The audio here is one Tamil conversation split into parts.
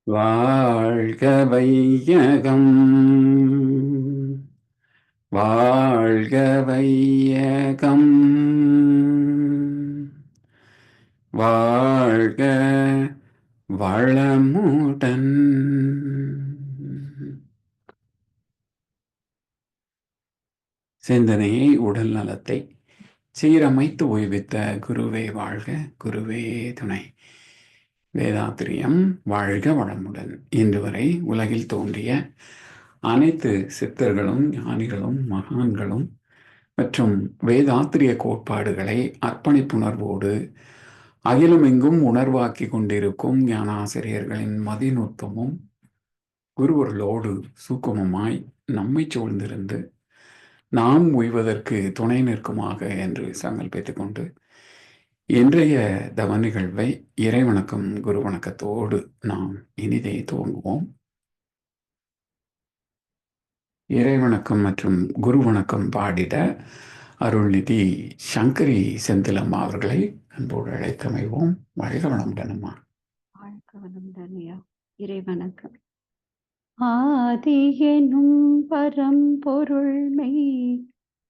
வாழ்க வையகம், வாழ்க வையகம், வாழ்க வளமுடன். சிந்தனையை, உடல் நலத்தை சீரமைத்து ஓய்வித்த குருவே வாழ்க, குருவே துணை. வேதாத்திரியம் வாழ்க வளமுடன். இன்று வரை உலகில் தோன்றிய அனைத்து சித்தர்களும் ஞானிகளும் மகான்களும் மற்றும் வேதாத்திரிய கோட்பாடுகளை அர்ப்பணிப்புணர்வோடு அகிலமெங்கும் உணர்வாக்கி கொண்டிருக்கும் ஞானாசிரியர்களின் மதிநுட்பமும் குருவர்களோடு சூக்குமமாய் நம்மை சூழ்ந்திருந்து நாம் உய்வதற்கு துணை நிற்குமாக என்று சங்கல்பித்துக் கொண்டு இன்றைய தவ நிகழ்வை இறைவணக்கம் குரு வணக்கத்தோடு நாம் இனிதே துவங்குவோம். இறைவணக்கம் மற்றும் குரு வணக்கம் பாடிட அருள்நிதி சங்கரி செந்திலம்மா அவர்களை அன்போடு அழைத்தமைவோம். வாழ்க வளமுடனம்மா. வாழ்க வளமுடனையா. இறைவணக்கம். ஆதியெனும் பரம்பொருள்மை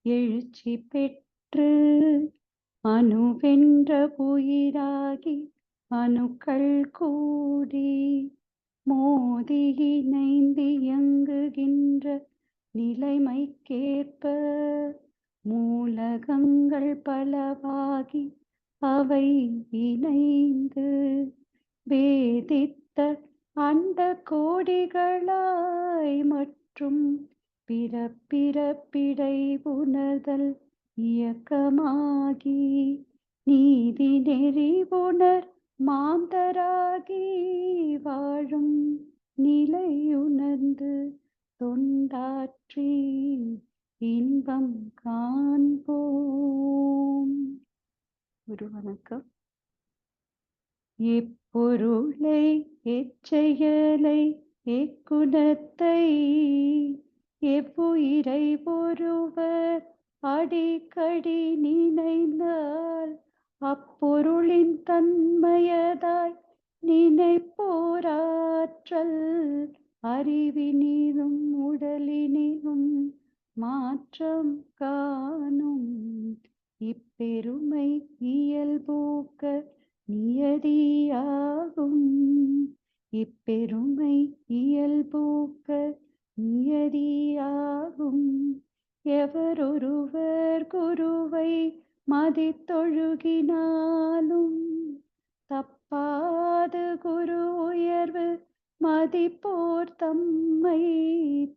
எழுச்சி பெற்று அணுவென்ற உயிராகி அணுக்கள் கூடி மோதி இணைந்து இயங்குகின்ற நிலைமைக்கேற்ப மூலகங்கள் பலவாகி அவை இணைந்து வேதித்த அண்ட கோடிகளாய் மற்றும் பிறப்பிறப்பிடை உணர்தல் இயக்கமாகி நீதி நெறி உணர் மாந்தராகி வாழும் நிலையுணர்ந்து தொண்டாற்றி இன்பம் காண்போம். குரு வணக்கம். எப்பொருளை எச்செயலை எக்குணத்தை எவ்வுயிரை ஒருவர் அடிக்கடி நினைந்தால் அப்பொருளின் தன்மையதாய் நினைப்போராற்றல் அறிவினிலும் உடலினிலும் மாற்றம் காணும் இப்பெருமை இயல்பூக்க நியதியாகும். இப்பெருமை இயல்பூக்க நியதியாகும். எவரொருவர் குருவை மதித்தொழுகினாலும் தப்பாது குரு உயர்வு மதிப்போர் தம்மை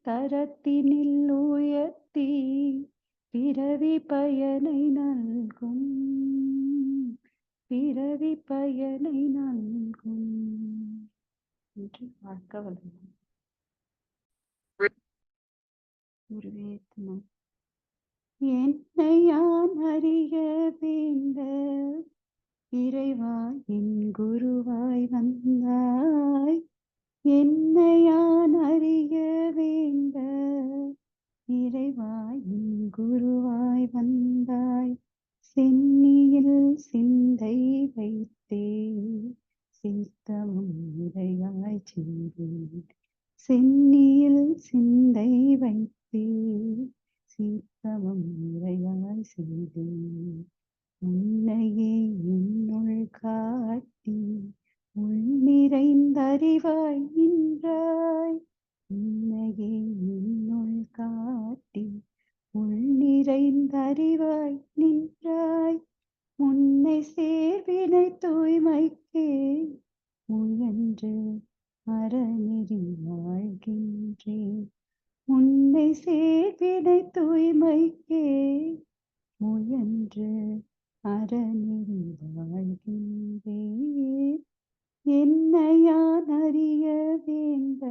தரத்தினில் உயர்த்தி பிறவி பயனை நல்கும். பிறவி பயனை நல்கும் என்று வாழ்க்க வளரும். குருவே துணை. என்னை யான் அறிய வேண்ட இறைவா என் குருவாய் வந்தாய். என்னை யான் அறிய வேண்ட இறைவா என் குருவாய் வந்தாய். சென்னியில் சிந்தை வைத்தே சித்தமும் நிறையாய் செய்தேன். சென்னியில் சிந்தை வைத்தே சித்தமும் நிறையாய் செய்தேன். உன்னையே என்னுள் காட்டி உள் நிறைந்தறிவாய் நின்றாய். உன்னையே என்னுள் காட்டி உள் நிறைந்தறிவாய் நின்றாய். உன்னை சேர்வினை தூய்மைக்கே முயன்று அறநெறி வாழ்கின்றேன். உன்னை சேர்வினை தூய்மைக்கே முயன்று அறநெறி வாழ்கின்றேன். என்னை யான் அறிய வேண்ட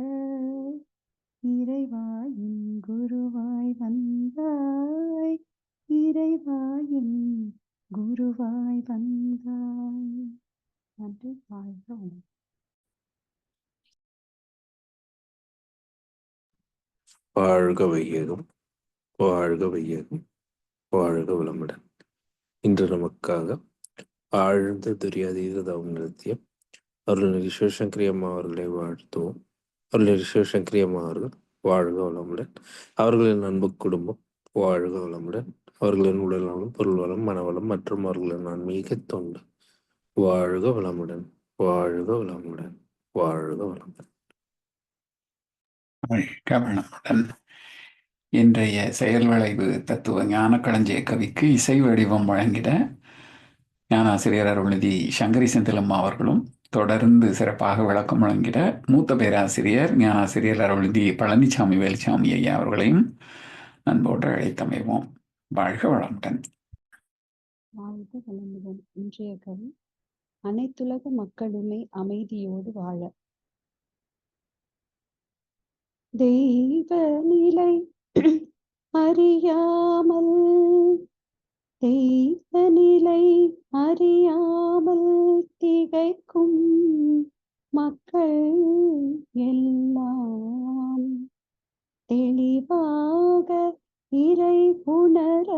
இறைவா என் குருவாய் வந்தாய். இறைவா என் குருவாய் வந்தாய். நன்றி. வாழ்க. வாழ்க வையகம், வாழ்க வையகம், வாழ்க வளமுடன். இன்று நமக்காக ஆழ்ந்த துரியாதீத தவம் நிறுத்திய அருள்நிதி சிவசங்கரி அம்மா அவர்களை வாழ்த்துவோம். அருள்நிதி சிவசங்கரி அம்மா அவர்கள் வாழ்க வளமுடன். அவர்களின் அன்பு குடும்பம் வாழ்க வளமுடன். அவர்களின் உடல் வளம், பொருள் வளம், மனவளம் மற்றும் அவர்களின் ஆன்மீக தொண்டு வாழ்க வளமுடன், வாழ்க வளமுடன், வாழ்க வளமுடன். வாழ்க வளமுடன். இன்றைய செயல் விளைவு தத்துவ ஞானக்களஞ்சிய கவிக்கு இசை வடிவம் வழங்கிட ஞானாசிரியர் அருள்நிதி சங்கரி செந்திலம்மா அவர்களும், தொடர்ந்து சிறப்பாக விளக்கம் வழங்கிட மூத்த பேராசிரியர் ஞானாசிரியர் அருள்நிதி பழனிசாமி வேலுசாமி ஐயா அவர்களையும் அன்போடு அழைத்தமைவோம். வாழ்க வளமுடன். வாழ்க வளமுடன். இன்றைய கவி அனைத்துலக மக்களுமே அமைதியோடு வாழ. தெய்வ நிலை அறியாமல் தெய்வ நிலை அறியாமல் திகைக்கும் மக்கள் எல்லாம் தெளிவாக இறை உணர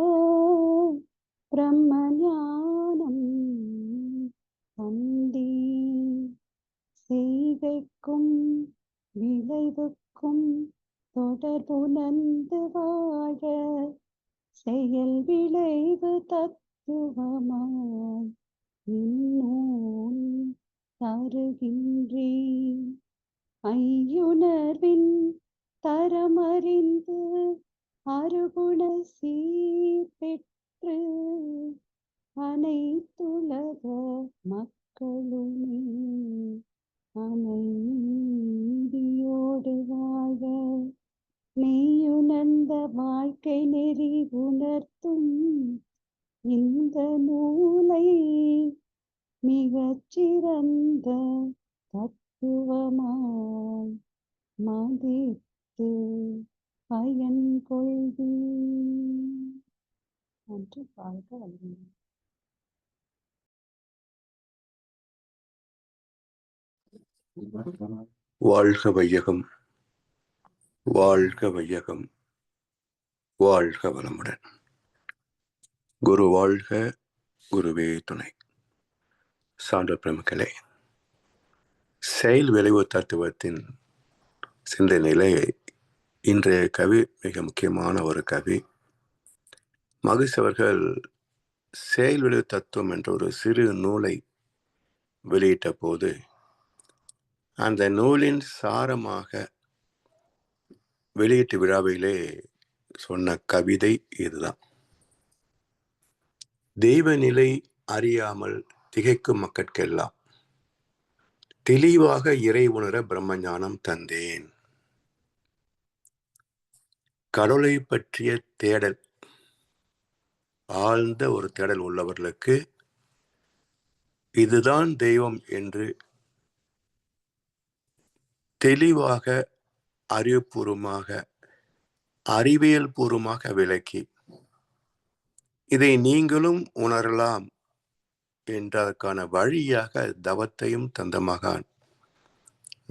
பிரம்ம ஞானம் தந்தே. செய்கைக்கும் விளைவுக்கும் தொடர்புணர்ந்து வாழ செயல் விளைவு தத்துவமாய் இன்னும் தருகின்றேன். ஐயுணர்வின் தரமறிந்து அருகுண சீர் பெற்று அனைத்துலக மக்களுமே அமைதியோடு வாழ மெய்யுணர்ந்த வாழ்க்கை நெறி உணர்த்தும் இந்த நூலை மிகச்சிறந்த தத்துவமாய் மதித்து பயன் கொள்வீர். நன்றி. வாழ்க வளமுடன். வாழ்க வையகம், வாழ்க வையகம், வாழ்க வளமுடன். குரு வாழ்க, குருவே துணை. சான்ற பிரமுகளே, செயல் விளைவு தத்துவத்தின் சிந்தனையிலே இன்றைய கவி மிக முக்கியமான ஒரு கவி. மகிஷ் அவர்கள் செயல் விளைவு தத்துவம் என்ற ஒரு சிறு நூலை வெளியிட்ட போது அந்த நூலின் சாரமாக வெளியீட்டு விழாவிலே சொன்ன கவிதை இதுதான். தெய்வ நிலை அறியாமல் திகைக்கும் மக்கட்கெல்லாம் தெளிவாக இறை உணர பிரம்ம ஞானம் தந்தேன். கடவுளை பற்றிய தேடல், ஆழ்ந்த ஒரு தேடல் உள்ளவர்களுக்கு இதுதான் தெய்வம் என்று தெளிவாக, அறிவுபூர்வமாக, அறிவியல் பூர்வமாக விளக்கி இதை நீங்களும் உணரலாம் என்றதற்கான வழியாக தவத்தையும் தந்த மகான்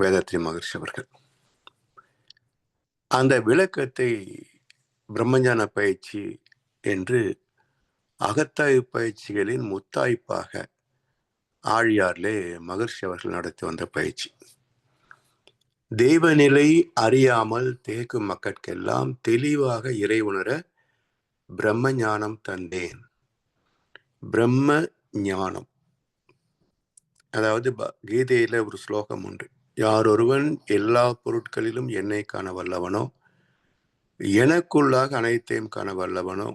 வேதாத்ரி மகர்ஷி அவர்கள். அந்த விளக்கத்தை பிரம்மஞான பயிற்சி என்று அகத்தாய்வு பயிற்சிகளின் முத்தாய்ப்பாக ஆழியாரிலே மகர்ஷி அவர்கள் நடத்தி வந்த பயிற்சி. தெய்வநிலை அறியாமல் திகைக்கும் மக்கட்கெல்லாம் தெளிவாக இறை உணர பிரம்ம ஞானம் தந்தேன். பிரம்ம ஞானம், அதாவது கீதையில ஒரு ஸ்லோகம் உண்டு. யாரொருவன் எல்லா பொருட்களிலும் என்னை காண வல்லவனோ, எனக்குள்ளாக அனைத்தையும் காண வல்லவனோ,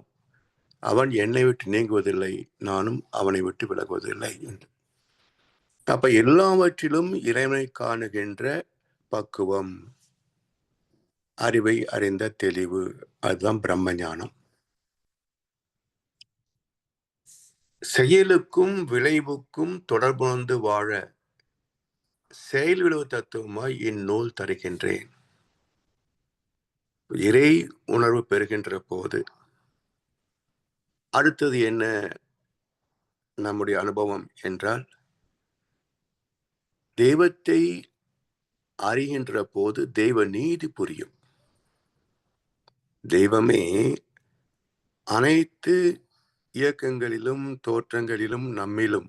அவன் என்னை விட்டு நீங்குவதில்லை, நானும் அவனை விட்டு விலகுவதில்லை என்று. அப்ப எல்லாவற்றிலும் இறைவனை காணுகின்ற பக்குவம், அறிவை அறிந்த தெளிவு, அதுதான் பிரம்ம ஞானம். செயலுக்கும் விளைவுக்கும் தொடர்புணர்ந்து வாழ செயல் விளைவு தத்துவமாய் இந்நூல் தருகின்றேன். இறை உணர்வு பெறுகின்ற போது அடுத்தது என்ன நம்முடைய அனுபவம் என்றால், தெய்வத்தை அறிகின்ற போது தெய்வ நீதி புரியும். தெய்வமே அனைத்து இயக்கங்களிலும் தோற்றங்களிலும் நம்மிலும்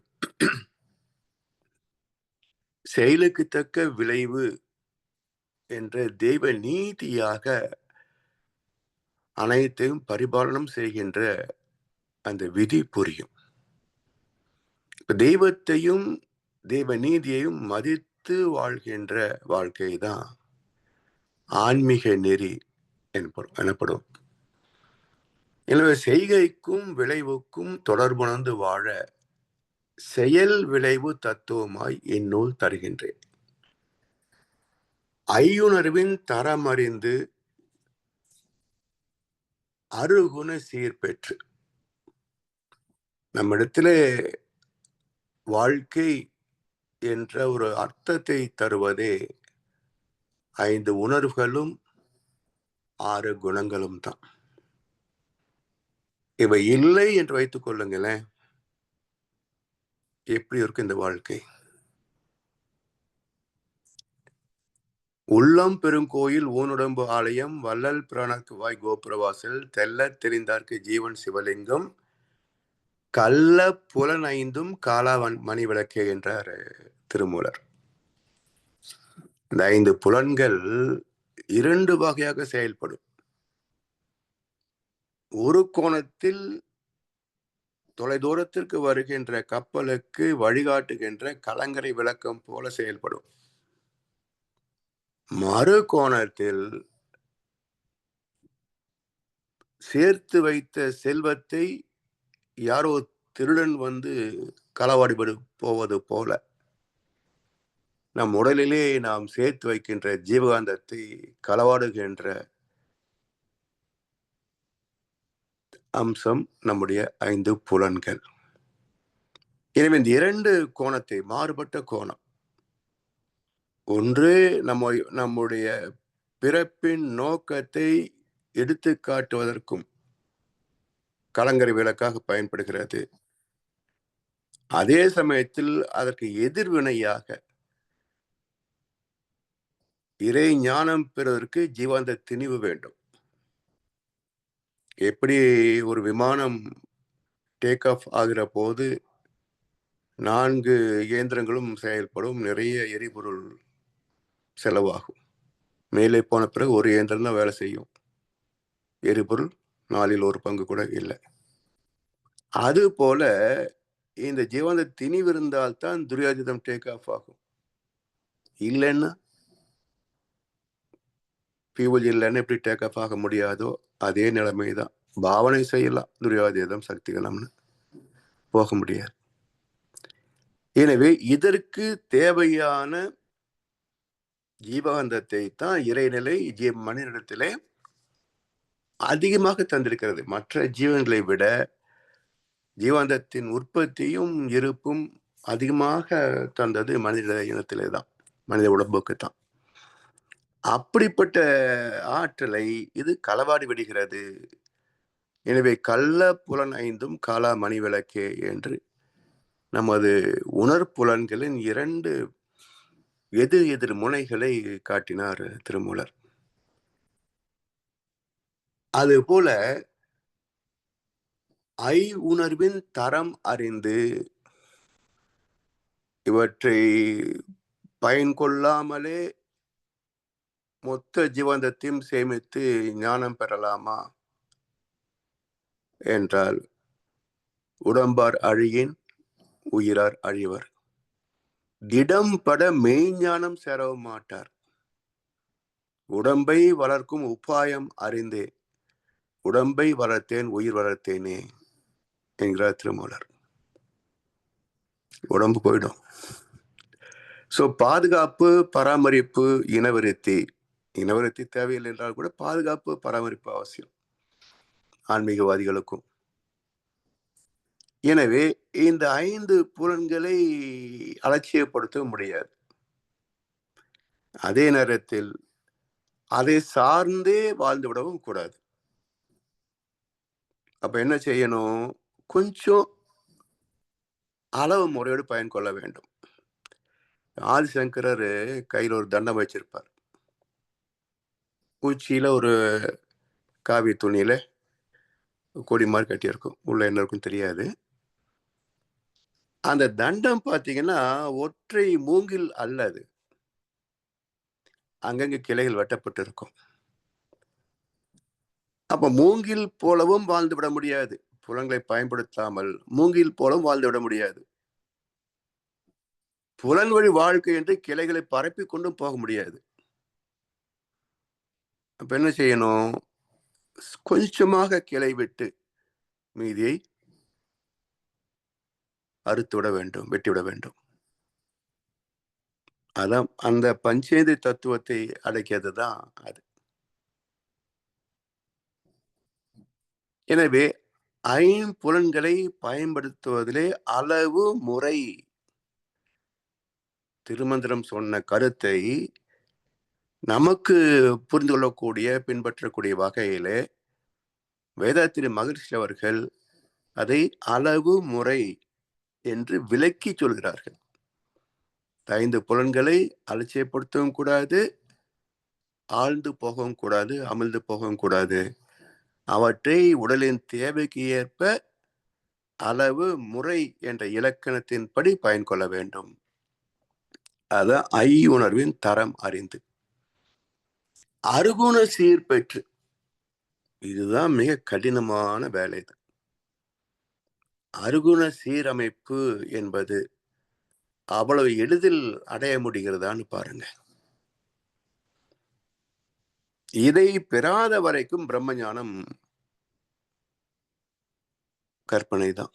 செயலுக்கு தக்க விளைவு என்ற தெய்வ நீதியாக அனைத்தையும் பரிபாலனம் செய்கின்ற அந்த விதி புரியும். தெய்வத்தையும் தெய்வ நீதியையும் மதித்து வாழ்கின்ற வாழ்க்கை தான் ஆன்மீக நெறி எனப்படும். எனவே செய்கைக்கும் விளைவுக்கும் தொடர்புணர்ந்து வாழ செயல் விளைவு தத்துவமாய் இந்நூல் தருகின்றேன். ஐயுணர்வின் தரமறிந்து அருகுண சீர்பெற்று நம்மிடத்திலே வாழ்க்கை என்ற ஒரு அர்த்தத்தை தருவதே 5 உணர்வுகளும் 6 குணங்களும் தான். இவை இல்லை என்று வைத்துக் கொள்ளுங்களேன், எப்படி இருக்கும் இந்த வாழ்க்கை? உள்ளம் பெருங்கோயில் ஊனுடம்பு ஆலயம் வள்ளல் பிராணக்கு வாய் கோபுரவாசல் தெல்ல தெரிந்தார்க்கு ஜீவன் சிவலிங்கம் கள்ள புலன் 5ம் காலாவன் மணி விளக்கே என்றார் திருமூலர். இந்த 5 புலன்கள் 2 வகையாக செயல்படும். ஒரு கோணத்தில் தொலைதூரத்திற்கு வருகின்ற கப்பலுக்கு வழிகாட்டுகின்ற கலங்கரை விளக்கம் போல செயல்படும். மறு கோணத்தில் சேர்த்து வைத்த செல்வத்தை யாரோ திருடன் வந்து களவாடிபடு போவது போல நம் உடலிலே நாம் சேர்த்து வைக்கின்ற ஜீவகாந்தத்தை களவாடுகின்ற அம்சம் நம்முடைய 5 புலன்கள். எனவே இந்த 2 கோணத்தை, மாறுபட்ட கோணம், ஒன்று நம்முடைய பிறப்பின் நோக்கத்தை எடுத்து காட்டுவதற்கும் கலங்கரை விளக்காக பயன்படுகிறது. அதே சமயத்தில் அதற்கு எதிர்வினையாக இறை ஞானம் பெறுவதற்கு ஜீவாந்த திணிவு வேண்டும். எப்படி ஒரு விமானம் டேக் ஆஃப் ஆகிற போது 4 இயந்திரங்களும் செயல்படும், நிறைய எரிபொருள் செலவாகும். மேலே போன பிறகு ஒரு இயந்திரம் தான் வேலை செய்யும், எரிபொருள் 4ல் 1 பங்கு கூட இல்லை. அது போல இந்த ஜீவாந்த திணிவு இருந்தால்தான் துரியாதீதம் டேக் ஆஃப் ஆகும். இல்லைன்னா பியூல் இல்லைன்னு எப்படி டேக் ஆஃப் ஆக முடியாதோ அதே நிலைமை தான். பாவனை செய்யலாம், துரியாதீதம் சக்திகளம்னு போக முடியாது. எனவே இதற்கு தேவையான ஜீவகாந்தத்தை தான் இறைநிலை மனிதனிடத்திலே அதிகமாக தந்திருக்கிறது. மற்ற ஜீவன்களை விட ஜீவாந்தத்தின் உற்பத்தியும் இருப்பும் அதிகமாக தந்தது மனித இனத்திலே தான், மனித உடம்புக்கு தான். அப்படிப்பட்ட ஆற்றலை இது களவாடி விடுகிறது. எனவே கள்ள புலன் 5ம் காலா மணி விளக்கே என்று நமது உணர்ப்புலன்களின் 2 எதிர் முனைகளை காட்டினார் திருமூலர். அதுபோல உணர்வின் தரம் அறிந்து இவற்றை பயன் கொள்ளாமலே மொத்த ஜீவந்தத்தையும் சேமித்து ஞானம் பெறலாமா என்றால் உடம்பார் அழியின் உயிரார் அழிவர். திடம்பட மெய்ஞானம் சேரவும் மாட்டார். உடம்பை வளர்க்கும் உபாயம் அறிந்தே உடம்பை வளர்த்தேன் உயிர் வளர்த்தேனே என்கிறார் திருமூலர். உடம்பு போயிடும். பாதுகாப்பு, பராமரிப்பு, இனவருத்தி தேவையில்லை என்றால் கூட பாதுகாப்பு, பராமரிப்பு அவசியம் ஆன்மீகவாதிகளுக்கும். எனவே இந்த 5 புலன்களை அலட்சியப்படுத்த முடியாது. அதே நேரத்தில் அதை சார்ந்தே வாழ்ந்து விடவும் கூடாது. அப்ப என்ன செய்யணும்? கொஞ்சம் அளவு முறையோடு பயன் கொள்ள வேண்டும். ஆதிசங்கரர் கையில் ஒரு தண்டம் வச்சிருப்பார். உச்சியில ஒரு காவி துணியில கொடி மாதிரி கட்டியிருக்கும். உள்ள என்ன இருக்கும் தெரியாது. அந்த தண்டம் பார்த்தீங்கன்னா ஒற்றை மூங்கில் அல்லது, அங்கங்க கிளைகள் வெட்டப்பட்டு இருக்கும். அப்ப மூங்கில் போலவும் வாழ்ந்து விட முடியாது. புலன்களை பயன்படுத்தாமல் மூங்கில் போலவும் வாழ்ந்து விட முடியாது. புலன் வழி வாழ்க்கை என்று கிளைகளை பரப்பி கொண்டும் போக முடியாது. அப்ப என்ன செய்யணும்? கொஞ்சமாக கிளை விட்டு மீதியை அறுத்துவிட வேண்டும், வெட்டிவிட வேண்டும். அதான் அந்த பஞ்சேந்திரிய தத்துவத்தை அடக்கியது தான் அது. எனவே ஐம்புலன்களை பயன்படுத்துவதிலே அளவு முறை. திருமந்திரம் சொன்ன கருத்தை நமக்கு புரிந்து கொள்ளக்கூடிய, பின்பற்றக்கூடிய வகையிலே வேதாத்திரி மகரிஷி அவர்கள் அதை அளவு முறை என்று விளக்கி சொல்கிறார்கள். 5 புலன்களை அலட்சியப்படுத்தவும் கூடாது, ஆழ்ந்து போகவும் கூடாது, அமிழ்ந்து போகவும் கூடாது. அவற்றை உடலின் தேவைக்கு ஏற்ப அளவு முறை என்ற இலக்கணத்தின்படி பயன் கொள்ள வேண்டும். அதான் ஐயுணர்வின் தரம் அறிந்து அருகுண சீர் பெற்று. இதுதான் மிக கடினமான வேலை. அருகுண சீரமைப்பு என்பது அவ்வளவு எளிதில் அடைய முடிகிறதான்னு பாருங்க. இதை பெறாத வரைக்கும் பிரம்ம ஞானம் கற்பனை தான்.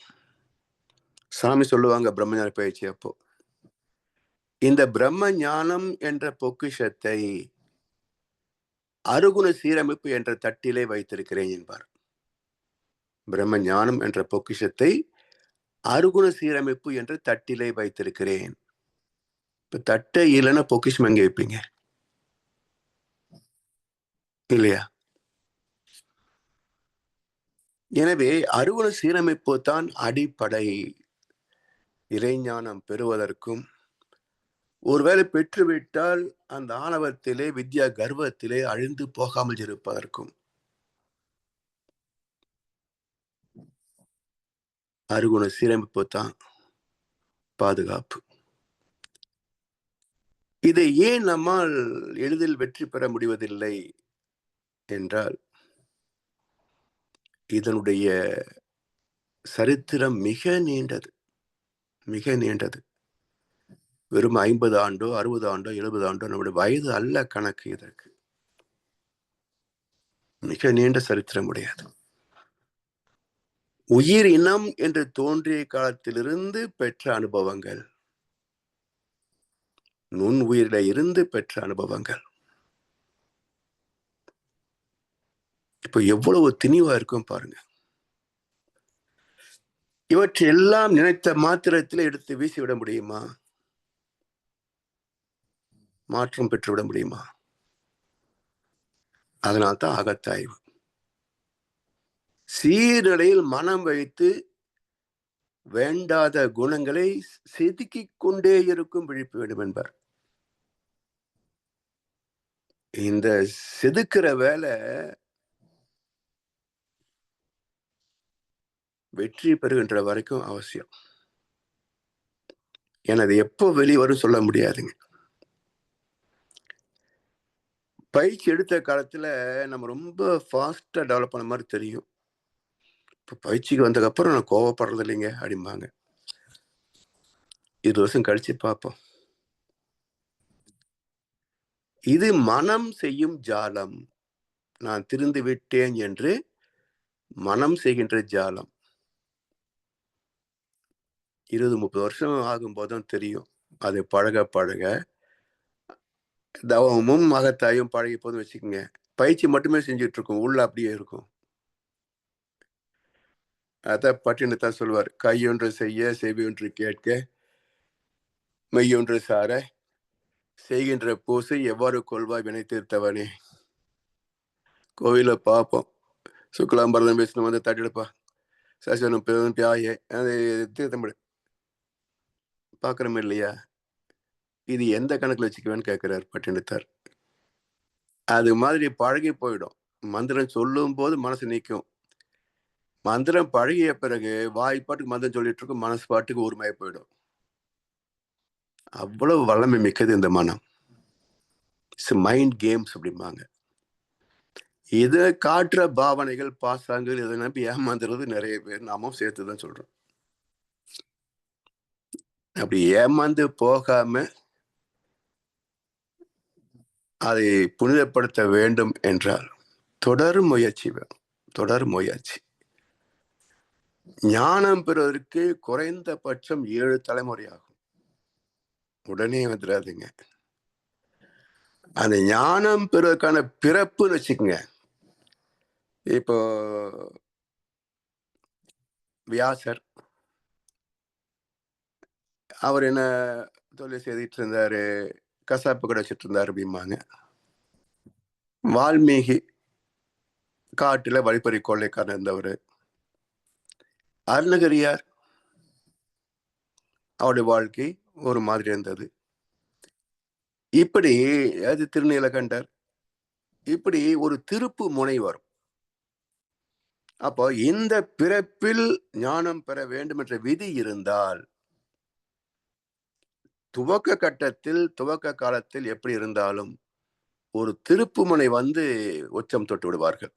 சாமி சொல்லுவாங்க பிரம்மஞான பயிற்சி அப்போ, இந்த பிரம்ம ஞானம் என்ற பொக்கிஷத்தை அருகுண சீரமைப்பு என்ற தட்டிலே வைத்திருக்கிறேன் என்பார். பிரம்ம ஞானம் என்ற பொக்கிஷத்தை அருகுண சீரமைப்பு என்ற தட்டிலே வைத்திருக்கிறேன். இப்ப தட்டை இல்லைன்னா பொக்கிஷம் எங்க வைப்பீங்க? இல்லையா? எனவே அருகுண சீரமைப்பு தான் அடிப்படை. இறைஞானம் பெறுவதற்கும், ஒருவேளை பெற்றுவிட்டால் அந்த ஆணவத்திலே, வித்யா கர்வத்திலே அழிந்து போகாமல் இருப்பதற்கும் அருகுண சீரமைப்பு தான் பாதுகாப்பு. இதை ஏன் நம்மால் எளிதில் வெற்றி பெற முடிவதில்லை என்றால், இதனுடைய சரித்திரம் மிக நீண்டது, மிக நீண்டது. வெறும் 50 ஆண்டோ 60 ஆண்டோ 70 ஆண்டோ நம்முடைய வயது அல்ல கணக்கு. இதற்கு மிக நீண்ட சரித்திரம் உடையது. உயிர் இனம் என்று தோன்றிய காலத்திலிருந்து பெற்ற அனுபவங்கள், நுண் உயிரில இருந்து பெற்ற அனுபவங்கள் இப்ப எவ்வளவு திணிவா இருக்கும் பாருங்க. இவற்றெல்லாம் நினைத்த மாத்திரத்தில் எடுத்து வீசிவிட முடியுமா? மாற்றம் பெற்றுவிட முடியுமா? அதனால்தான் அகத்தாய்வு. சீர்நிலையில் மனம் வைத்து வேண்டாத குணங்களை செதுக்கிக் கொண்டே இருக்கும் விழிப்பு வேண்டும் என்பார். இந்த செதுக்கிற வேலை வெற்றி பெறுகின்ற வரைக்கும் அவசியம். எனது எப்போ வெளிவரும் சொல்ல முடியாதுங்க. பயிற்சி எடுத்த காலத்துல நம்ம ரொம்ப ஃபாஸ்டா டெவலப் பண்ண மாதிரி தெரியும். இப்போ பயிற்சிக்கு வந்ததுக்கு அப்புறம் நான் கோவப்படுறது இல்லைங்க அப்படிம்பாங்க. 20 வருஷம் கழிச்சு பார்ப்போம். இது மனம் செய்யும் ஜாலம். நான் திருந்து விட்டேன் என்று மனம் செய்கின்ற ஜாலம். 20-30 வருஷம் ஆகும் போதும் தெரியும். அது பழக பழக தவமும் மகத்தாயும் பழகி போதும் வச்சுக்கோங்க. பயிற்சி மட்டுமே செஞ்சுட்டு இருக்கும், உள்ள அப்படியே இருக்கும். அத பட்டினத்தான் சொல்வார், கையொன்று செய்ய செவியொன்று கேட்க மெய்யொன்று சார செய்கின்ற பூசை எவ்வாறு கொள்வாய் வினை தீர்த்தவனே. கோவில பார்ப்போம், சுக்லாம்பரதம் பேசணும் வந்து தட்டிடுப்பா சசனம் பியாயே அது தீர்த்தமிழ் பார்க்குறோம் இல்லையா? இது எந்த கணக்கில் வச்சுக்குவேன்னு கேட்கிறார் பட்டினத்தார். அது மாதிரி பழகி போயிடும். மந்திரம் சொல்லும் போது மனசு நிற்கும், மந்திரம் பழகிய பிறகு வாய் பாட்டுக்கு மந்திரம் சொல்லிட்டு இருக்கும், மனசு பாட்டுக்கு ஊர்மையா போயிடும். அவ்வளவு வல்லமை மிக்கது இந்த மனம். மைண்ட் கேம்ஸ் அப்படிம்பாங்க. இதை காட்டுற பாவனைகள், பாசாங்கள், இதை நம்பி ஏமாந்துறது நிறைய பேர், நாமும் சேர்த்துதான் சொல்றோம். அப்படி ஏமாந்து போகாம அதை புனிதப்படுத்த வேண்டும் என்றால் தொடர் முயற்சி வேணும். தொடர் முயற்சி. ஞானம் பெறுவதற்கு குறைந்தபட்சம் 7 தலைமுறை ஆகும். உடனே வந்துடாதுங்க. அந்த ஞானம் பெறுவதற்கான பிறப்புன்னு வச்சுக்கோங்க. இப்போ வியாசர் அவர் என்ன தொழில் செய்துட்டு இருந்தாரு, கசாப்பு கடை வச்சுட்டு இருந்தாரு அப்படிம்பாங்க. வால்மீகி காட்டுல வழிப்பறி கொள்ளைக்காரன் இருந்தவர். அருணகிரியார் அவருடைய வாழ்க்கை ஒரு மாதிரி இருந்தது. இப்படி அது திருநீலகண்டர், இப்படி ஒரு திருப்பு முனை வரும். அப்போ இந்த பிறப்பில் ஞானம் பெற வேண்டும் என்ற விதி இருந்தால் துவக்க கட்டத்தில், துவக்க காலத்தில் எப்படி இருந்தாலும் ஒரு திருப்பு முனை வந்து உச்சம் தொட்டு விடுவார்கள்.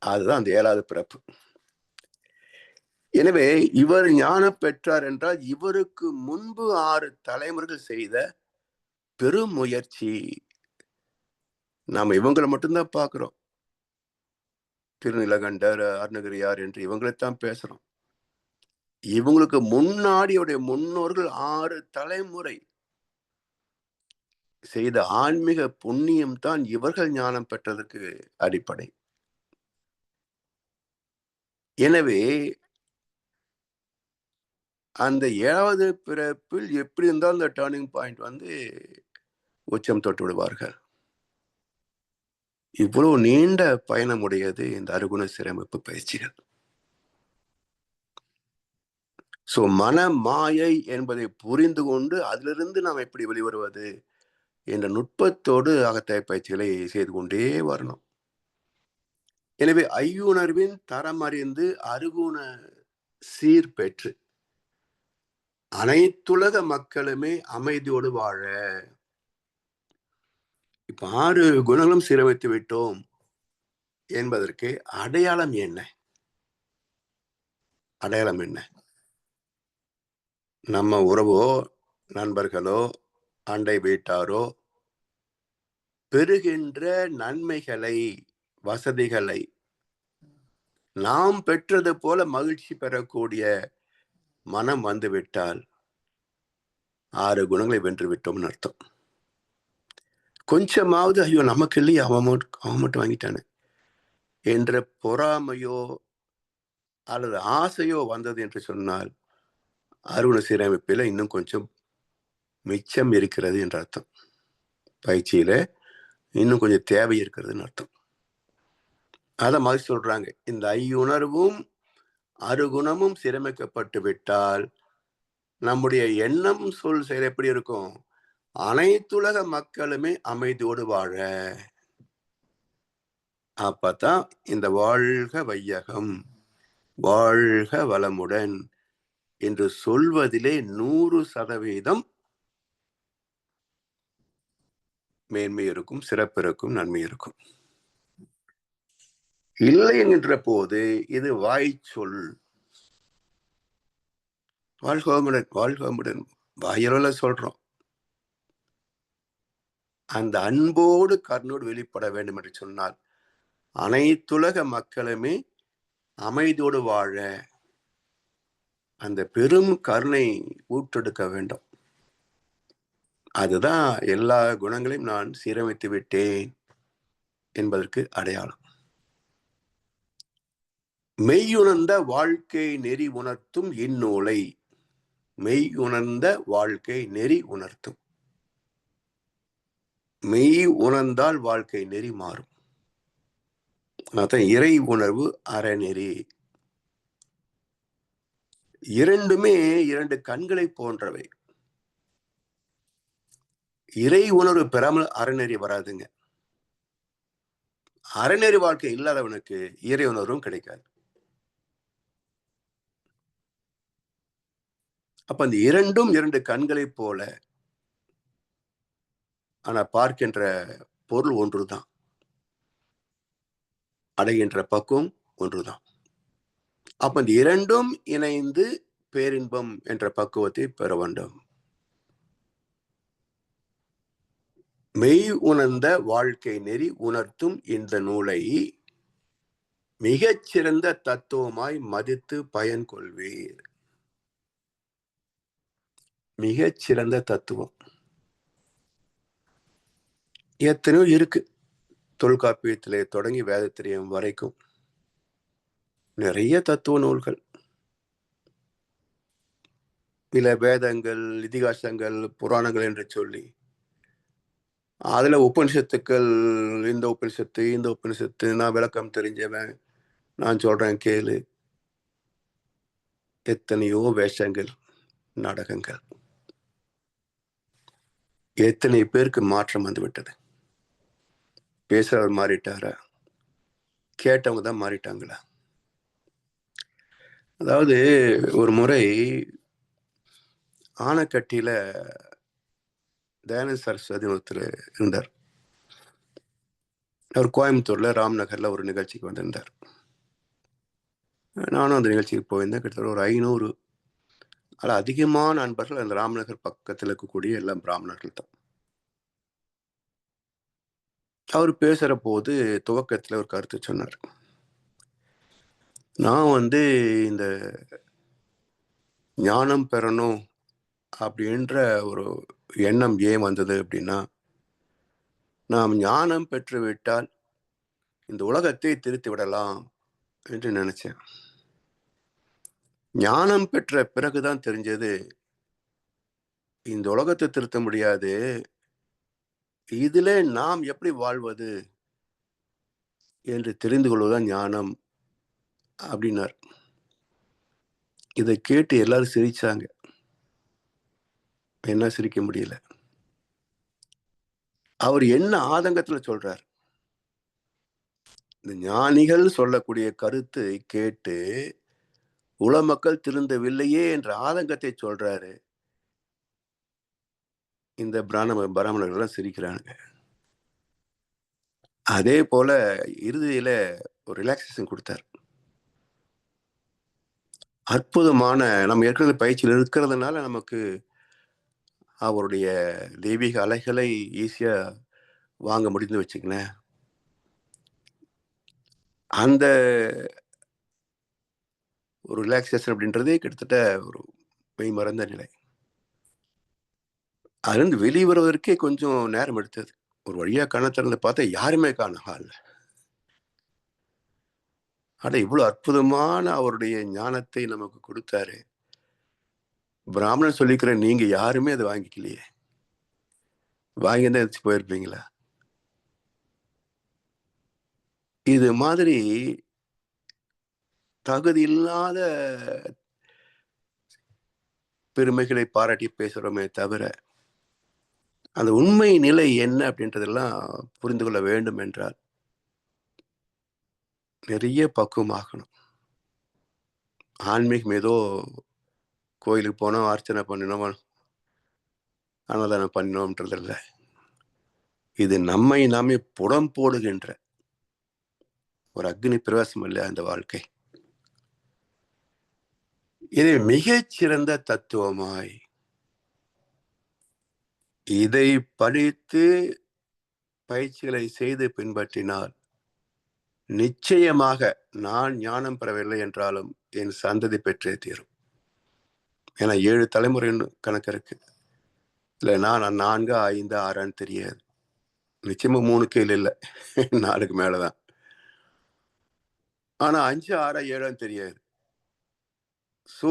அதுதான் அந்த 7வது பிறப்பு. எனவே இவர் ஞானம் பெற்றார் என்றால் இவருக்கு முன்பு 6 தலைமுறைகள் செய்த பெரும் முயற்சி. நாம இவங்களை மட்டும்தான் பார்க்கிறோம். திருநிலகண்டர், அருணகிரியார் என்று இவங்களைத்தான் பேசுறோம். இவங்களுக்கு முன்னாடியுடைய முன்னோர்கள் 6 தலைமுறை செய்த ஆன்மீக புண்ணியம் தான் இவர்கள் ஞானம் பெற்றதற்கு அடிப்படை. எனவே அந்த 7வது பிறப்பில் எப்படி இருந்தாலும் அந்த டர்னிங் பாயிண்ட் வந்து உச்சம் தொட்டு விடுவார்கள். இவ்வளவு நீண்ட பயணம் உடையது இந்த அருகுண சீரமைப்பு பயிற்சிகள். சோ மன மாயை என்பதை புரிந்து கொண்டு அதிலிருந்து நாம் எப்படி வெளிவருவது என்ற நுட்பத்தோடு அகத்தாய பயிற்சிகளை செய்து கொண்டே வரணும். எனவே ஐயுணர்வின் தரம் அறிந்து அருகுண சீர் பெற்று அனைத்துலக மக்களுமே அமைதியோடு வாழ. இப்ப 6 குணங்களும் சீரமைத்து விட்டோம் என்பதற்கு அடையாளம் என்ன? அடையாளம் என்ன? நம்ம உறவோ, நண்பர்களோ, அண்டை வீட்டாரோ பெறுகின்ற நன்மைகளை, வசதிகளை நாம் பெற்றது போல மகிழ்ச்சி பெறக்கூடிய மனம் வந்துவிட்டால் 6 குணங்களை வென்று விட்டோம்னு அர்த்தம். கொஞ்சமாவது ஐயோ நமக்கு இல்லையே, அவன் மட்டும் வாங்கிட்டானே என்ற பொறாமையோ அல்லது ஆசையோ வந்தது என்று சொன்னால் அருகுண சீரமைப்பில இன்னும் கொஞ்சம் மிச்சம் இருக்கிறது என்ற அர்த்தம். பயிற்சியில இன்னும் கொஞ்சம் தேவை இருக்கிறதுன்னு அர்த்தம். அத மாதிரி சொல்றாங்க. இந்த ஐயுணர்வும் அருகுணமும் சீரமைக்கப்பட்டு விட்டால் நம்முடைய எண்ணம், சொல், செயல் எப்படி இருக்கும்? அனைத்துலக மக்களுமே அமைதியோடு வாழ. அப்பதான் இந்த வாழ்க வையகம், வாழ்க வளமுடன் என்று சொல்வதிலே 100% மேன்மை இருக்கும், சிறப்பு இருக்கும், நன்மை இருக்கும். இல்லை என்கின்ற போது இது வாய் சொல். வாழ்கமுடன், வாழ்கமுடன் வாயில சொல்றோம். அந்த அன்போடு கருணோடு வெளிப்பட வேண்டும் என்று சொன்னால் அனைத்துலக மக்களுமே அமைதியோடு வாழ அந்த பெரும் கருணை ஊற்றெடுக்க வேண்டும். அதுதான் எல்லா குணங்களையும் நான் சீரமைத்து விட்டேன் என்பதற்கு அடையாளம். மெய்யுணர்ந்த வாழ்க்கை நெறி உணர்த்தும் இந்நூலை. மெய்யுணர்ந்த வாழ்க்கை நெறி உணர்த்தும். மெய் உணர்ந்தால் வாழ்க்கை நெறி மாறும். அதான் இறை உணர்வு, அறநெறி. இரண்டுமே 2 கண்களை போன்றவை. இறை உணர்வு பெறாமல் அறநெறி வராதுங்க. அறநெறி வாழ்க்கை இல்லாதவனுக்கு இறை உணர்வும் கிடைக்காது. அப்ப அந்த இரண்டும் இரண்டு கண்களைப் போல, ஆனா பார்க்கின்ற பொருள் ஒன்றுதான், அடைகின்ற பக்குவம் ஒன்றுதான். அப்ப இந்த இரண்டும் இணைந்து பேரின்பம் என்ற பக்குவத்தை பெற வேண்டும். மெய் உணர்ந்த வாழ்க்கை நெறி உணர்த்தும் இந்த நூலை மிகச் சிறந்த தத்துவமாய் மதித்து பயன் கொள்வீர். மிகச் சிறந்த தத்துவம் எத்தனையோ இருக்கு. தொல்காப்பியத்திலே தொடங்கி வேதத்திரியம் வரைக்கும் நிறைய தத்துவ நூல்கள், சில வேதங்கள், இதிகாசங்கள், புராணங்கள் என்று சொல்லி அதுல உபனிஷத்துக்கள், இந்த உபனிஷத்து, நான் விளக்கம் தெரிஞ்சவன், நான் சொல்றேன் கேளு, எத்தனையோ வேஷங்கள், நாடகங்கள். எத்தனை பேருக்கு மாற்றம் வந்து விட்டது. பேசுறவர் மாறிட்டாரா, கேட்டவங்க தான் மாறிட்டாங்களா? அதாவது ஒரு முறை ஆனைக்கட்டியில தயானந்த சரஸ்வதி ஒருத்தர் இருந்தார். அவர் கோயம்புத்தூர்ல ராம்நகர்ல ஒரு நிகழ்ச்சிக்கு வந்திருந்தார். நானும் அந்த நிகழ்ச்சிக்கு போயிருந்தேன். கிட்டத்தட்ட ஒரு 500 அதிகமான நண்பர்கள் அந்த ராம்நகர் பக்கத்தில் இருக்கக்கூடிய எல்லாம் பிராமணர்கள் தான். அவர் பேசுற போது துவக்கத்துல ஒரு கருத்து சொன்னார். நான் இந்த ஞானம் பெறணும் அப்படின்ற ஒரு எண்ணம் ஏன் வந்தது அப்படின்னா, நாம் ஞானம் பெற்று விட்டால் இந்த உலகத்தை திருத்தி விடலாம் என்று நினைச்சேன். ஞானம் பெற்ற பிறகுதான் தெரிஞ்சது, இந்த உலகத்தை திருத்த முடியாது, இதுல நாம் எப்படி வாழ்வது என்று தெரிந்து கொள்வதுதான் ஞானம் அப்படின்னார். இதை கேட்டு எல்லாரும் சிரிச்சாங்க. என்ன சிரிக்க முடியல. அவர் என்ன ஆதங்கத்துல சொல்றார், இந்த ஞானிகள் சொல்லக்கூடிய கருத்தை கேட்டு உலக மக்கள் திருந்தவில்லையே என்ற ஆதங்கத்தை சொல்றாரு. இந்த பிராமணர்கள் சிரிக்கிறாங்க. அதே போல இறுதியில ஒரு ரிலாக்ஸேஷன் கொடுத்தார். அற்புதமான, நம்ம ஏற்கனவே பயிற்சியில் இருக்கிறதுனால நமக்கு அவருடைய தெய்வீக அலைகளை ஈஸியா வாங்க முடிந்து வச்சுக்கங்களேன். அந்த ஒரு ரிலாக்ஸேஷன் அப்படின்றதே கிட்டத்தட்ட ஒரு மெய் மறந்த நிலை. அதுலேருந்து வெளியே வருவதற்கே கொஞ்சம் நேரம் எடுத்தது. ஒரு வழியா கண்ணை திறந்து பார்த்தா யாருமே காணோம் ஹால்ல. ஆனா இவ்வளவு அற்புதமான அவருடைய ஞானத்தை நமக்கு கொடுத்தாரு. பிராமணன் சொல்லிக்கிற நீங்க யாருமே அதை வாங்கிக்கலையே. வாங்கிதான் எடுத்து போயிருப்பீங்களா? இது மாதிரி தகுதி இல்லாத பெருமைகளை பாராட்டி பேசுறோமே தவிர, அந்த உண்மை நிலை என்ன அப்படின்றதெல்லாம் புரிந்து கொள்ள வேண்டும் என்றால் நிறைய பக்குவமாகணும். ஆன்மீகம் ஏதோ கோயிலுக்கு போனோம், அர்ச்சனை பண்ணினோம், அன்னதானம் பண்ணினோம்ன்றதில்ல. இது நம்மை நாமே புடம் போடுகின்ற ஒரு அக்னி பிரவேசம் இல்லையா இந்த வாழ்க்கை. இது மிகச்சிறந்த தத்துவமாய் இதை படித்து பயிற்சிகளை செய்து பின்பற்றினால் நிச்சயமாக நான் ஞானம் பெறவில்லை என்றாலும் என் சந்ததி பெற்றே தீரும். ஏன்னா 7 தலைமுறைன்னு கணக்கு இருக்கு. இல்லை நான் 4, 5, 6 தெரியாது. நிச்சயமா 3 கீழ் இல்லை, 4க்கு மேலதான். ஆனா 5, 6, 7 தெரியாது. சோ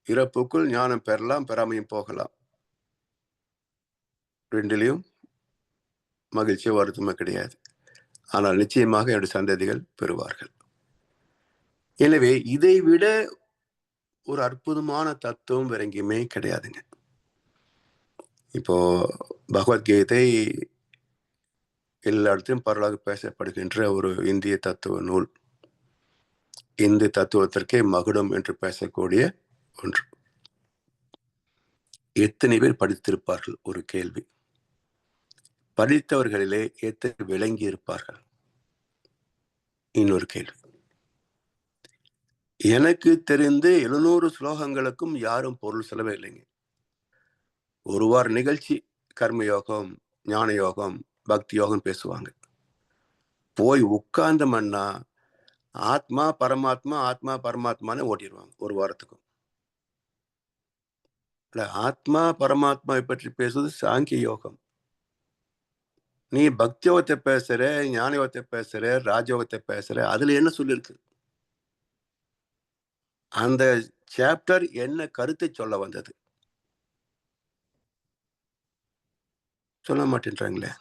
இறப்புக்குள் ஞானம் பெறலாம், பெறாமையும் போகலாம். 2லையும் மகிழ்ச்சியோ வருத்தமே கிடையாது. ஆனால் நிச்சயமாக என்னுடைய சந்ததிகள் பெறுவார்கள். எனவே இதை விட ஒரு அற்புதமான தத்துவம் வேற எங்கேயுமே கிடையாதுங்க. இப்போ பகவத்கீதை எல்லா இடத்திலும் பரவலாக பேசப்படுகின்ற ஒரு இந்திய தத்துவ நூல். இந்திய தத்துவத்திற்கே மகுடம் என்று பேசக்கூடிய ஒன்று. எத்தனை பேர் படித்திருப்பார்கள்? ஒரு கேள்வி. படித்தவர்களிலே எத்தனை விளங்கி இருப்பார்கள்? இன்னொரு கேள்வி. எனக்கு தெரிந்து 700 ஸ்லோகங்களுக்கும் யாரும் பொருள் சொல்லவே இல்லைங்க. ஒரு வார நிகழ்ச்சி கர்மயோகம், ஞான யோகம், பக்தி யோகம் பேசுவாங்க. போய் உட்கார்ந்தோம்னா ஆத்மா பரமாத்மா ஆத்மா பரமாத்மான்னு ஓட்டிடுவாங்க ஒரு வாரத்துக்கும். ஆத்மா பரமாத்மாவை பற்றி பேசுவது சாங்கிய யோகம். நீ பக்தி யோகத்தை பேசுற, ஞான யோகத்தை பேசுற, ராஜயோகத்தை பேசுற, அதுல என்ன சொல்லிருக்கு? அந்த சாப்டர் என்ன கருத்தை சொல்ல வந்தது? சொல்ல மாட்டேன்றாங்களே.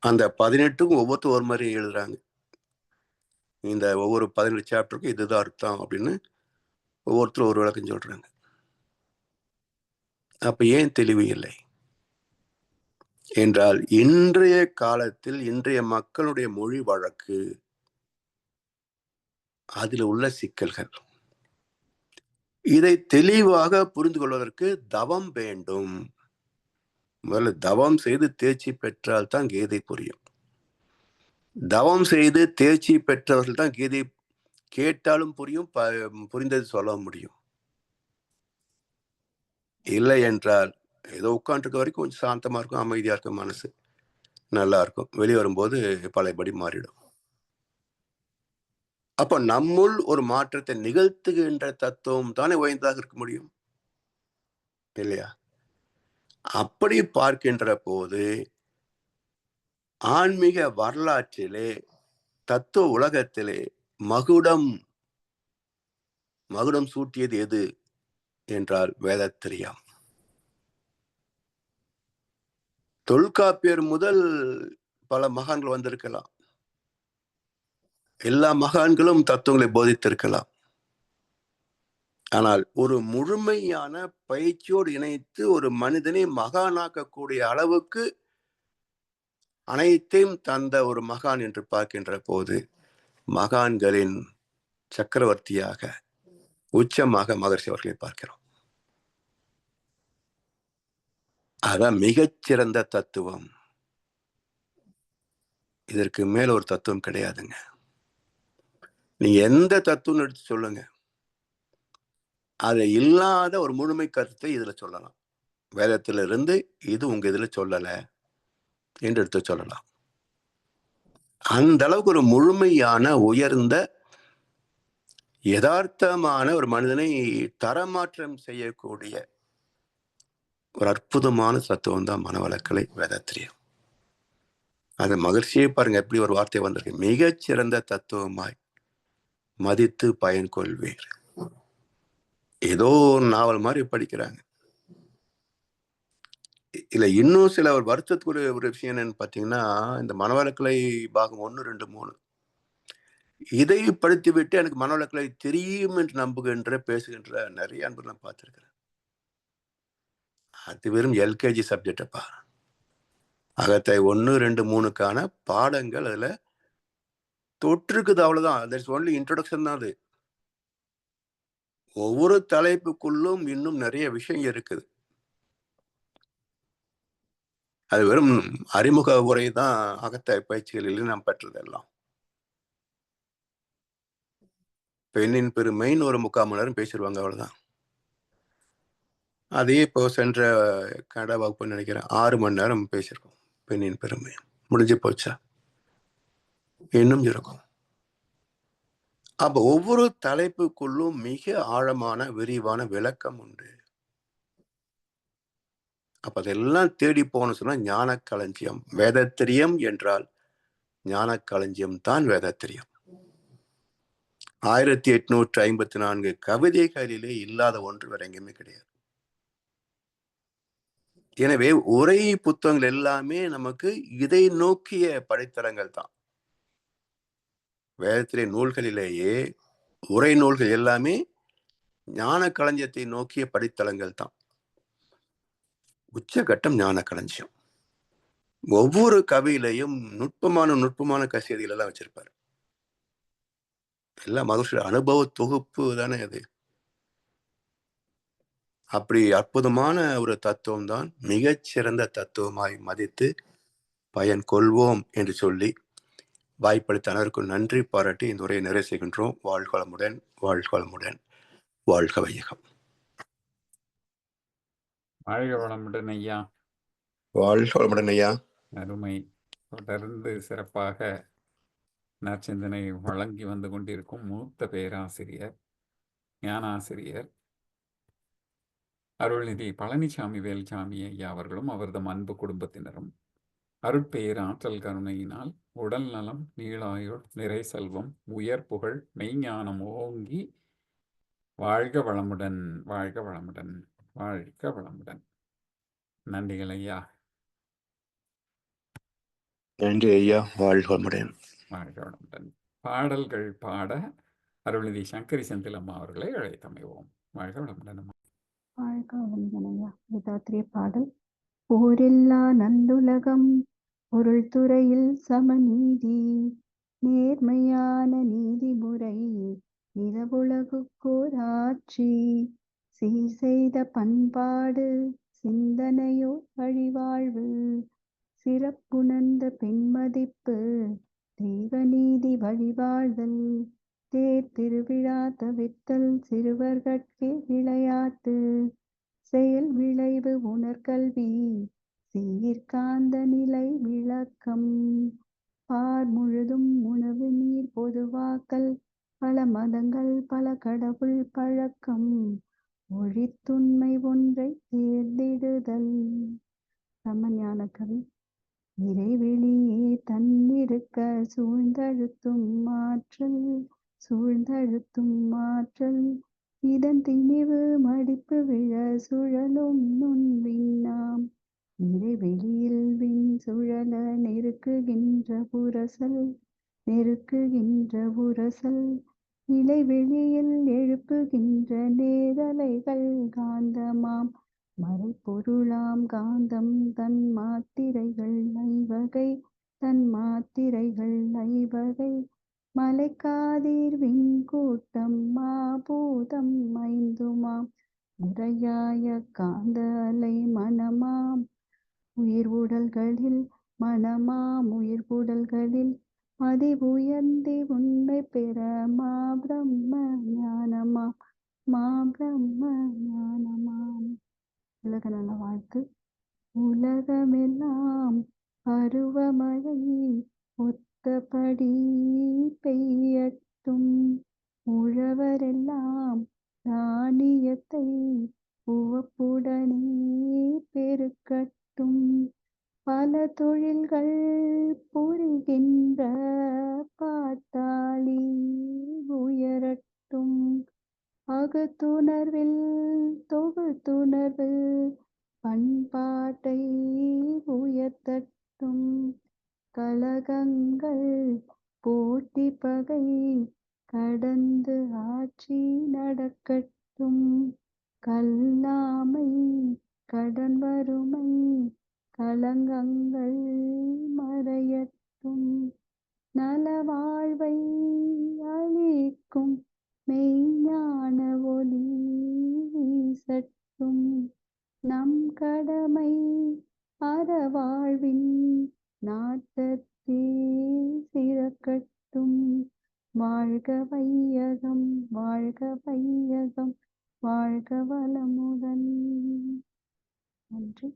அந்த 18க்கும் ஒவ்வொருத்தரும் ஒரு மாதிரி எழுதுறாங்க. இந்த ஒவ்வொரு 18 சாப்டருக்கும் இதுதான் அர்த்தம் அப்படின்னு ஒவ்வொருத்தரும் ஒரு விளக்கம் சொல்றாங்க. அப்ப ஏன் தெளிவு இல்லை என்றால், இன்றைய காலத்தில் இன்றைய மக்களுடைய மொழி வழக்கு, அதில் உள்ள சிக்கல்கள், இதை தெளிவாக புரிந்து கொள்வதற்கு தவம் வேண்டும். முதல்ல தவம் செய்து தேர்ச்சி பெற்றால் தான் கீதை புரியும். தவம் செய்து தேர்ச்சி பெற்றவர்கள் தான் கீதை கேட்டாலும் புரியும், புரிந்தது சொல்ல முடியும். இல்லை என்றால் ஏதோ உட்காந்துருக்க வரைக்கும் கொஞ்சம் சாந்தமா இருக்கும், அமைதியா இருக்கும், மனசு நல்லா இருக்கும். வெளியே வரும்போது பழையபடி மாறிடும். அப்ப நம்முள் ஒரு மாற்றத்தை நிகழ்த்துகின்ற தத்துவம் தானே உயர்ந்ததாக இருக்க முடியும், இல்லையா? அப்படி பார்க்கின்ற போது ஆன்மீக வரலாற்றிலே, தத்துவ உலகத்திலே மகுடம் சூட்டியது எது என்றால் வேதத்திரியம். தொல்காப்பியர் முதல் பல மகான்கள் வந்திருக்கலாம். எல்லா மகான்களும் தத்துவங்களை போதித்திருக்கலாம். ஆனால் ஒரு முழுமையான பயிற்சியோடு இணைத்து ஒரு மனிதனை மகானாக்கக்கூடிய அளவுக்கு அனைத்தையும் தந்த ஒரு மகான் என்று பார்க்கின்ற போது மகான்களின் சக்கரவர்த்தியாக உச்சமாக மகர்ஷி அவர்களை பார்க்கிறோம். அதான் மிகச்சிறந்த தத்துவம். இதற்கு மேல ஒரு தத்துவம் கிடையாதுங்க. நீங்க எந்த தத்துவம் எடுத்து சொல்லுங்க, அது இல்லாத ஒரு முழுமை கருத்தை இதுல சொல்லலாம். வேதத்திலிருந்து இது உங்க இதுல சொல்லல என்று எடுத்து சொல்லலாம். அந்த அளவுக்கு ஒரு முழுமையான உயர்ந்த யதார்த்தமான ஒரு மனிதனை தரமாற்றம் செய்யக்கூடிய ஒரு அற்புதமான தத்துவம் தான் மனவளக்கலை, வேதத்திரியம். அந்த மகிழ்ச்சியை பாருங்க, எப்படி ஒரு வார்த்தை வந்திருக்கு, மிகச்சிறந்த தத்துவமாய் மதித்து பயன் கொள்வீர். ஏதோ ஒரு நாவல் மாதிரி படிக்கிறாங்க. இல்ல இன்னும் சில ஒரு வருத்தத்துக்குரிய ஒரு விஷயம் என்னன்னு பாத்தீங்கன்னா, இந்த மனவளக்கலை பாகம் 1, 2, 3 இதை படித்துவிட்டு எனக்கு மனவளக்கலை தெரியும் என்று நம்புகின்ற பேசுகின்ற நிறைய அன்பு நான் பார்த்திருக்கிறேன். அது வெறும் எல்கேஜி சப்ஜெக்டப்பா. அகத்தாய் 1, 2, 3க்கான பாடங்கள் அதுல தொற்றுக்குது, அவ்வளவுதான். தட்ஸ் ஒன்லி இன்ட்ரோடக்ஷன் தான் அது. ஒவ்வொரு தலைப்புக்குள்ளும் இன்னும் நிறைய விஷயம் இருக்குது. அது வெறும் அறிமுக உரை தான். அகத்தாய் பயிற்சிகளில் நாம் பெற்றதெல்லாம். பெண்ணின் பெருமைன்னு ஒரு 3/4 மணி நேரம் பேசிடுவாங்க, அவ்வளவுதான். அதே இப்போ சென்ற கனடா வகுப்பு நினைக்கிறேன் 6 மணி நேரம் பேசியிருக்கோம். பெண்ணின் பெருமை முடிஞ்சு போச்சா? இன்னும் இருக்கும். அப்ப ஒவ்வொரு தலைப்புக்குள்ளும் மிக ஆழமான விரிவான விளக்கம் உண்டு. அப்ப அதெல்லாம் தேடி போகணும்னு சொன்னா ஞான களஞ்சியம். வேதத்திரியம் என்றால் ஞான களஞ்சியம் தான் வேதத்திரியம். 1854 கவிதைகளிலே இல்லாத ஒன்று வேற எங்கேயுமே கிடையாது. எனவே உரை புத்தகங்கள் எல்லாமே நமக்கு இதை நோக்கிய படைத்தளங்கள் தான். வேதத்திலே நூல்களிலேயே உரை நூல்கள் எல்லாமே ஞான களஞ்சியத்தை நோக்கிய படித்தளங்கள் தான். உச்சகட்டம் ஞான களஞ்சியம். ஒவ்வொரு கவியிலையும் நுட்பமான கசேரிகள் எல்லாம் வச்சிருப்பார். எல்லாம் மகர்ஷியோட அனுபவ தொகுப்பு தானே அது. அப்படி அற்புதமான ஒரு தத்துவம் தான் மிகச்சிறந்த தத்துவமாய் மதித்து பயன் கொள்வோம் என்று சொல்லி வாய்ப்பளித்த அனைவருக்கும் நன்றி பாராட்டி இந்த உரையை நிறைவு செய்கின்றோம். வாழ்க வளமுடன், வாழ்க வளமுடன், வாழ்க வையகம். வாழ்க வளமுடன் ஐயா. வாழ்க வளமுடன் ஐயா. அருமை. தொடர்ந்து சிறப்பாக நற்சிந்தனை வழங்கி வந்து கொண்டிருக்கும் மூத்த பேராசிரியர், ஞானாசிரியர் அருள்நிதி பழனிசாமி வேல்சாமி ஐயா அவர்களும் அவரது அன்பு குடும்பத்தினரும் அருட்பேர் ஆற்றல் கருணையினால் உடல் நலம், நீளாயுள், நிறை செல்வம், உயர் புகழ், மெய்ஞானம் ஓங்கி வாழ்க வளமுடன், வாழ்க வளமுடன், வாழ்க வளமுடன். நன்றிகள் ஐயா. நன்றி ஐயா. வாழ்க வளமுடன், வாழ்க வளமுடன். பாடல்கள் பாட அருள்நிதி சங்கரி செந்திலம்மா அவர்களை அழைத்தமைவோம். வாழ்க வளமுடன். வாழ்க வளமுடன் ஐயா. வேதாத்திரிய பாடல். போரில்லா நல்லுலகம், பொருள் துறையில் சமநீதி, நேர்மையான நீதிமுறை, நிலவுலகுக்கோர் ஆட்சி, சீர் செய்த பண்பாடு, சிந்தனையோ வழிவாழ்வு, சிறப்புணர்ந்த பெண்மதிப்பு, தெய்வ நீதி வழிவாழ்தல், தேர் திருவிழா தவிர்த்தல், சிறுவர்கட்கே விளையாட்டு, செயல் விளைவு உணர்கல்வி, சீர்காந்த நிலை விளக்கம், பார் முழுதும் உணவு நீர் பொதுவாக்கல், பல மதங்கள் பல கடவுள் பழக்கம், ஒழித்துண்மை ஒன்றை தேர்ந்திடுதல். சமஞான கவி. இறைவெளியே தன்னிருக்க சூழ்ந்தழுத்தும் ஆற்றல், இதன் திணிவு மடிப்பு விழ சுழலும் நுண் விண்ணாம், இறைவெளியில் விண் சுழல நெருக்குகின்ற உரசல், இலைவெளியில் எழுப்புகின்ற நேரலைகள் காந்தமாம், மறைப்பொருளாம் காந்தம் தன் மாத்திரைகள் ஐவகை, மலைக்காதீர் விண்கூட்டம் மாபூதம் ஐந்துமாம், முறையாய காந்த அலை மனமாம் உயிர்வுடல்களில் மதி உயர்ந்தி உண்மை பெற மாபிரம்ம ஞானமாம். உலக நல வாழ்த்து. உலகமெல்லாம் பருவமழை ஒத்தபடி பெய்யட்டும், உழவரெல்லாம் தானியத்தை உவப்புடனே பெருக்கட்டும், பல தொழில்கள் புரிகின்ற பாட்டாளி உயரட்டும், அகத்துணர்வில் தொகுத்துணர்வு பண்பாட்டை உயர்த்தட்டும், கலகங்கள் போட்டி பகை கடந்து ஆட்சி நடக்கட்டும், கல்லாமை கடன் வறுமை களங்கங்கள் மறையட்டும், நலவாழ்வை அளிக்கும் மெய்ஞான ஒளி வீசட்டும், நம் கடமை அறவாழ்வின் நாட்டத்தே சிறக்கட்டும், வாழ்க வையகம், வாழ்க வையகம், வாழ்க வளமுடன். நன்றி.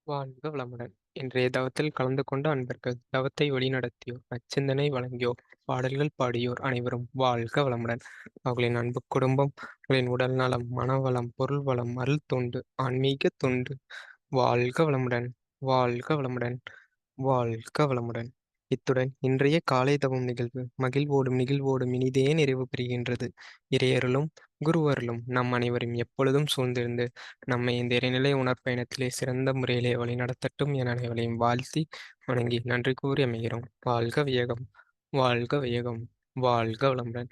வாழ்க வளமுடன். இன்றைய தவத்தில் கலந்து கொண்ட அன்பர்கள், தவத்தை வழிநடத்தியோர், நற்சிந்தனை வழங்கியோர், பாடல்கள் பாடியோர் அனைவரும் வாழ்க வளமுடன். அவர்களின் அன்பு குடும்பம், அவர்களின் உடல் நலம், மனவளம், பொருள் வளம், அருள் தொண்டு, ஆன்மீக தொண்டு வாழ்க வளமுடன், வாழ்க வளமுடன், வாழ்க வளமுடன். இத்துடன் இன்றைய காலை தவம் நிகழ்வு நிகழ்வோடும் இனிதே நிறைவு பெறுகின்றது. இறையருளும் குருவருளும் நம் அனைவரும் எப்பொழுதும் சூழ்ந்திருந்து நம்மை இந்த இறைநிலை உணர்பயணத்திலே சிறந்த முறையிலே வழி நடத்தட்டும் என அனைவரையும் வாழ்த்தி வணங்கி நன்றி கூறி அமைகிறோம். வாழ்க வையகம், வாழ்க வையகம், வாழ்க வளமுடன்.